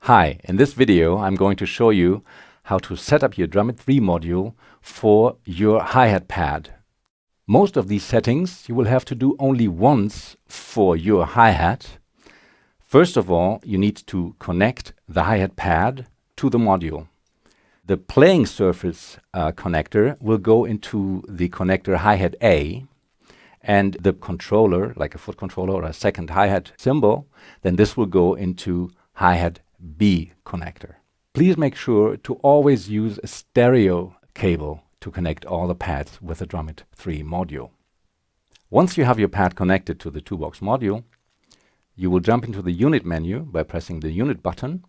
Hi, in this video I'm going to show you how to set up your DrumIt 3 module for your hi-hat pad. Most of these settings you will have to do only once for your hi-hat. First of all, you need to connect the hi-hat pad to the module. The playing surface connector will go into the connector hi-hat A, and the controller, like a foot controller or a second hi-hat cymbal, then this will go into hi-hat B connector. Please make sure to always use a stereo cable to connect all the pads with the DrumIt 3 module. Once you have your pad connected to the 2Box module, you will jump into the unit menu by pressing the unit button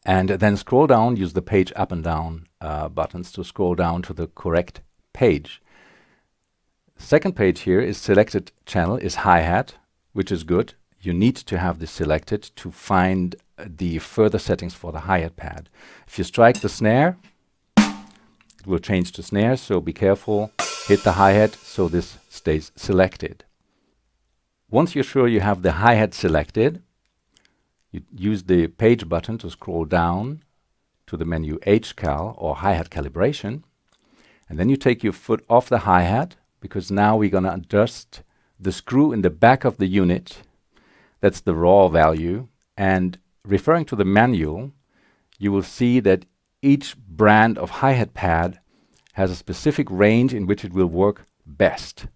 and then scroll down. Use the page up and down buttons to scroll down to the correct page. Second page here is selected channel is hi-hat, which is good. You need to have this selected to find the further settings for the hi-hat pad. If you strike the snare, it will change to snare, so be careful. Hit the hi-hat so this stays selected. Once you're sure you have the hi-hat selected, you use the page button to scroll down to the menu H-Cal or hi-hat calibration, and then you take your foot off the hi-hat, because now we're going to adjust the screw in the back of the unit. That's the raw value. And referring to the manual, you will see that each brand of hi-hat pad has a specific range in which it will work best.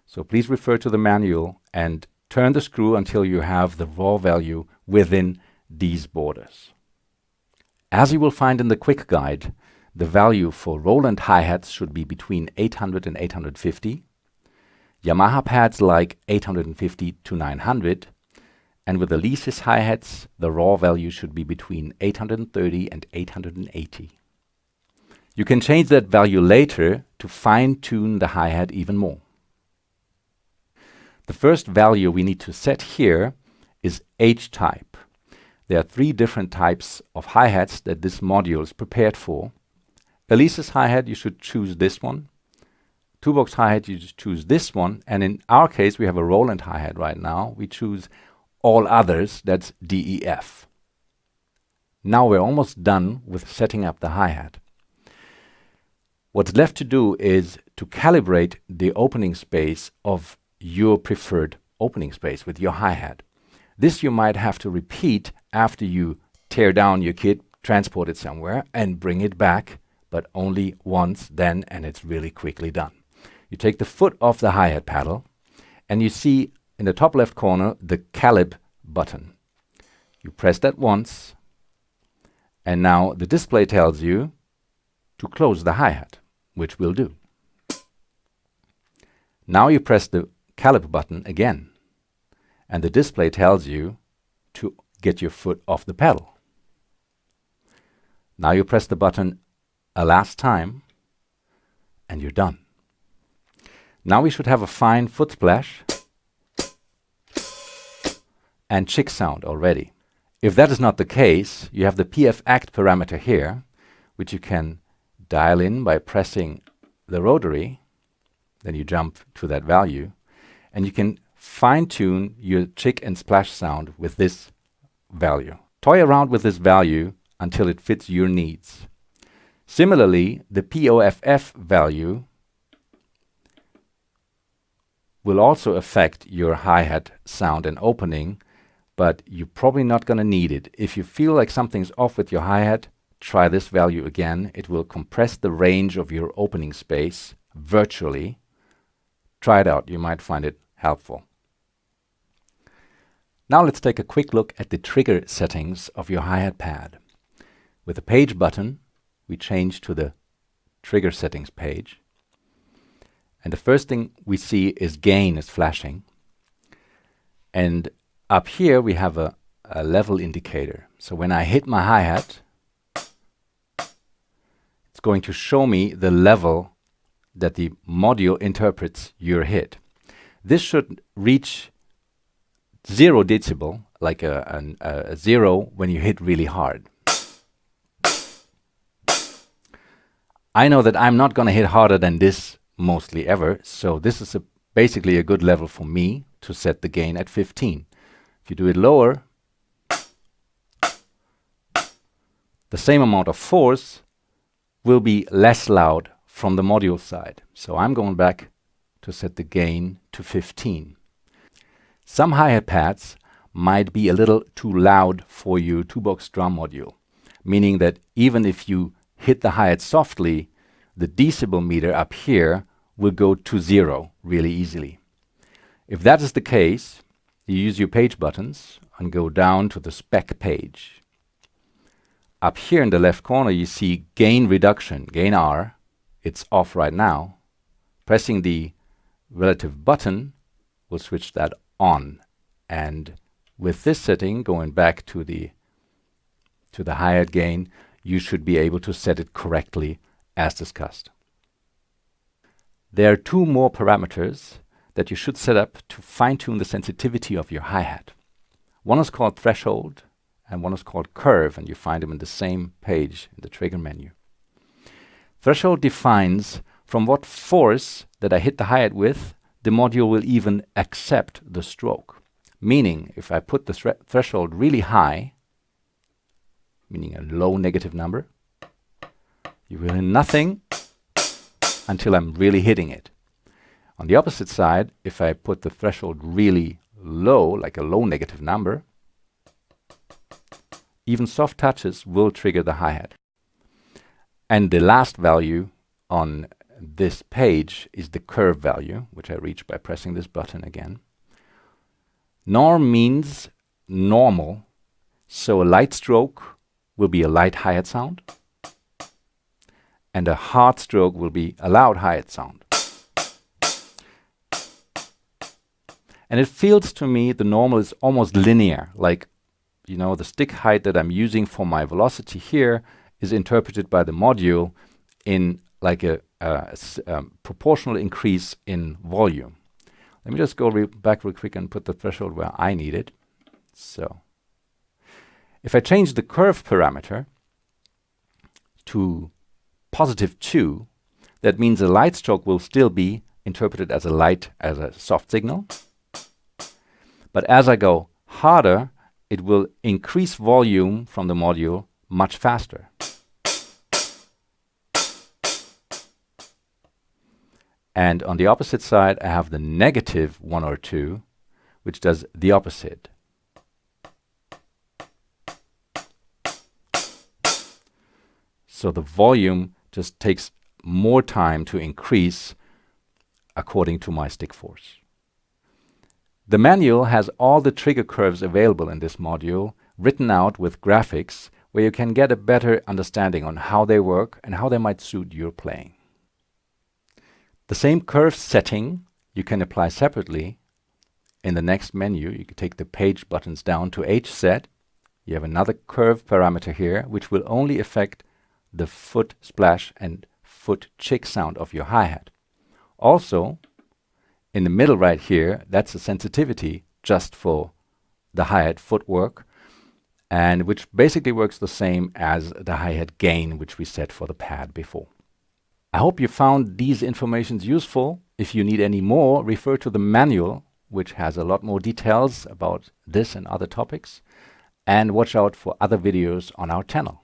So please refer to the manual and turn the screw until you have the raw value within these borders. As you will find in the quick guide, the value for Roland hi-hats should be between 800 and 850. Yamaha pads like 850 to 900. And with the Alesis hi-hats, the raw value should be between 830 and 880. You can change that value later to fine-tune the hi-hat even more. The first value we need to set here is H-type. There are 3 different types of hi-hats that this module is prepared for. Alesis hi-hat, you should choose this one. 2Box hi-hat, you just choose this one. And in our case, we have a Roland hi-hat right now. We choose all others, that's DEF. Now we're almost done with setting up the hi-hat. What's left to do is to calibrate the opening space of your preferred opening space with your hi-hat. This you might have to repeat after you tear down your kit, transport it somewhere, and bring it back, but only once then, and it's really quickly done. You take the foot off the hi-hat paddle, and you see in the top left corner the calib button. You press that once, and now the display tells you to close the hi-hat, which we'll do. Now you press the calib button again, and the display tells you to get your foot off the pedal. Now you press the button a last time, and you're done. Now we should have a fine foot splash and chick sound already. If that is not the case, you have the PF Act parameter here, which you can dial in by pressing the rotary. Then you jump to that value, and you can fine-tune your chick and splash sound with this value. Toy around with this value until it fits your needs. Similarly, the POFF value will also affect your hi-hat sound and opening, but you're probably not going to need it. If you feel like something's off with your hi-hat, try this value again. It will compress the range of your opening space virtually. Try it out. You might find it helpful. Now let's take a quick look at the trigger settings of your hi-hat pad. With the page button, we change to the trigger settings page. And the first thing we see is gain is flashing. And up here we have a level indicator. So when I hit my hi-hat, it's going to show me the level that the module interprets your hit. This should reach 0 decibel, like a 0 when you hit really hard. I know that I'm not going to hit harder than this mostly ever, so this is basically a good level for me to set the gain at 15. If you do it lower, the same amount of force will be less loud from the module side. So I'm going back to set the gain to 15. Some hi-hat pads might be a little too loud for your 2Box drum module, meaning that even if you hit the hi-hat softly, the decibel meter up here will go to 0 really easily. If that is the case, you use your page buttons and go down to the spec page. Up here in the left corner you see gain reduction, gain R. It's off right now. Pressing the relative button will switch that on. And with this setting, going back to the hi-hat gain, you should be able to set it correctly as discussed. There are two more parameters that you should set up to fine-tune the sensitivity of your hi-hat. One is called threshold and one is called curve, and you find them in the same page in the trigger menu. Threshold defines from what force that I hit the hi-hat with, the module will even accept the stroke. Meaning, if I put the threshold really high, meaning a low negative number, you will hear nothing until I'm really hitting it. On the opposite side, if I put the threshold really low, like a low negative number, even soft touches will trigger the hi-hat. And the last value on this page is the curve value, which I reach by pressing this button again. Norm means normal, so a light stroke will be a light hi-hat sound, and a hard stroke will be a loud hi-hat sound. And it feels to me the normal is almost linear, like, you know, the stick height that I'm using for my velocity here is interpreted by the module in like a proportional increase in volume. Let me just go back real quick and put the threshold where I need it. So if I change the curve parameter to +2, that means a light stroke will still be interpreted as a soft signal. But as I go harder, it will increase volume from the module much faster. And on the opposite side, I have the -1 or 2, which does the opposite. So the volume just takes more time to increase according to my stick force. The manual has all the trigger curves available in this module, written out with graphics, where you can get a better understanding on how they work and how they might suit your playing. The same curve setting you can apply separately in the next menu. You can take the page buttons down to H set. You have another curve parameter here, which will only affect the foot splash and foot chick sound of your hi-hat. Also, in the middle right here, that's a sensitivity just for the hi-hat footwork, and which basically works the same as the hi-hat gain, which we set for the pad before. I hope you found these informations useful. If you need any more, refer to the manual, which has a lot more details about this and other topics, and watch out for other videos on our channel.